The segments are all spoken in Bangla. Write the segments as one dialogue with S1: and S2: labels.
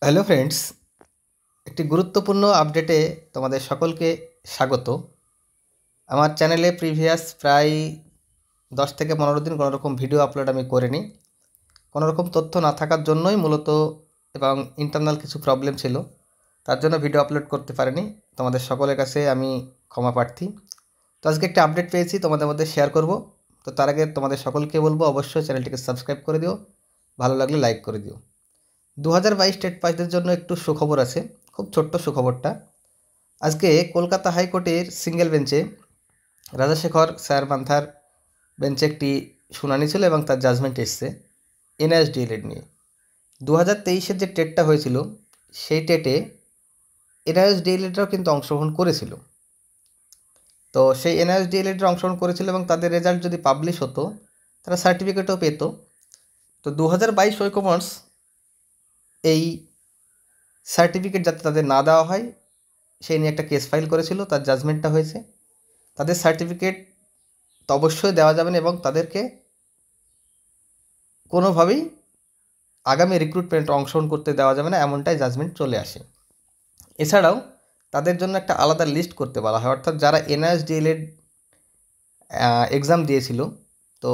S1: হ্যালো ফ্রেন্ডস, একটি গুরুত্বপূর্ণ আপডেটে তোমাদের সকলকে স্বাগত। আমার চ্যানেলে প্রিভিয়াস প্রায় 10 থেকে 15 দিন কোনো রকম ভিডিও আপলোড আমি করিনি। কোনো রকম তথ্য না থাকার জন্যই মূলত, এবং ইন্টারনাল কিছু প্রবলেম ছিল, তার জন্য ভিডিও আপলোড করতে পারিনি। তোমাদের সকলের কাছে আমি ক্ষমা প্রার্থী। তো আজকে একটা আপডেট পেয়েছি, তোমাদের মধ্যে শেয়ার করব। তো তার আগে তোমাদের সকলকে বলবো অবশ্যই চ্যানেলটিকে সাবস্ক্রাইব করে দিও, ভালো লাগলে লাইক করে দিও। 2022 টেট পাসদের জন্য একটু সুখবর আছে, খুব ছোট্ট সুখবরটা। আজকে কলকাতা হাইকোর্টের সিঙ্গেল বেঞ্চে রাজাশেখর স্যার মান্থার বেঞ্চে একটি শুনানি ছিল এবং তার জাজমেন্ট এসছে এনআইএসডিএলএড নিয়ে। 2023-এর যে টেটটা হয়েছিল, সেই টেটে এনআইএসডিএলএডরাও কিন্তু অংশগ্রহণ করেছিল। তো সেই এনআইএসডিএলএডরা অংশগ্রহণ করেছিল এবং তাদের রেজাল্ট যদি পাবলিশ হতো, তারা সার্টিফিকেটও পেত। তো 2022 ওয়েকমার্স এই সার্টিফিকেট যাতে তাদের না দেওয়া হয় সেই নিয়ে একটা কেস ফাইল করেছিল, তার জাজমেন্টটা হয়েছে। তাদের সার্টিফিকেট তো অবশ্যই দেওয়া যাবে না এবং তাদেরকে কোনোভাবেই আগামী রিক্রুটমেন্টে অংশগ্রহণ করতে দেওয়া যাবে না, এমনটাই জাজমেন্ট চলে আসে। এছাড়াও তাদের জন্য একটা আলাদা লিস্ট করতে বলা হয়, অর্থাৎ যারা এনআইএসডিএলএড এক্সাম দিয়েছিল, তো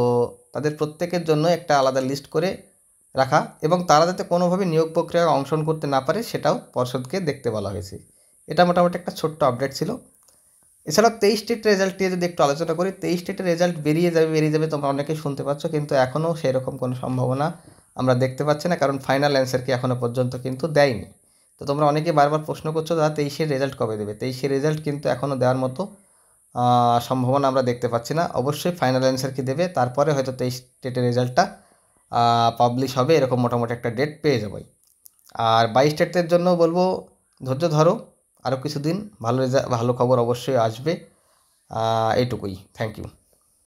S1: তাদের প্রত্যেকের জন্য একটা আলাদা লিস্ট করে রাখা, এবং তারা যাতে কোনোভাবে নিয়োগ প্রক্রিয়ায় অংশগ্রহণ করতে না পারে সেটাও পর্ষদকে দেখতে বলা হয়েছে। এটা মোটামুটি একটা ছোট্ট আপডেট ছিল। এছাড়াও 23 স্টেটের রেজাল্ট নিয়ে যদি একটু আলোচনা করি, 23 স্টেটের রেজাল্ট বেরিয়ে যাবে তোমরা অনেকেই শুনতে পাচ্ছ, কিন্তু এখনও সেরকম কোনো সম্ভাবনা আমরা দেখতে পাচ্ছি না, কারণ ফাইনাল অ্যান্সার কি এখনও পর্যন্ত কিন্তু দেয়নি। তো তোমরা অনেকে বারবার প্রশ্ন করছো দাদা 23-এর রেজাল্ট কবে দেবে। 23-এর রেজাল্ট কিন্তু এখনও দেওয়ার মতো সম্ভাবনা আমরা দেখতে পাচ্ছি না। অবশ্যই ফাইনাল অ্যান্সার কি দেবে, তারপরে হয়তো 23 স্টেটের রেজাল্টটা পাবলিশ হবে, এরকম মোটামুটি একটা ডেট পেয়ে যাবোই। আর 22 স্টেটের জন্য বলবো ধৈর্য ধরো, আরও কিছুদিন, ভালো খবর অবশ্যই আসবে। এইটুকুই। Thank you.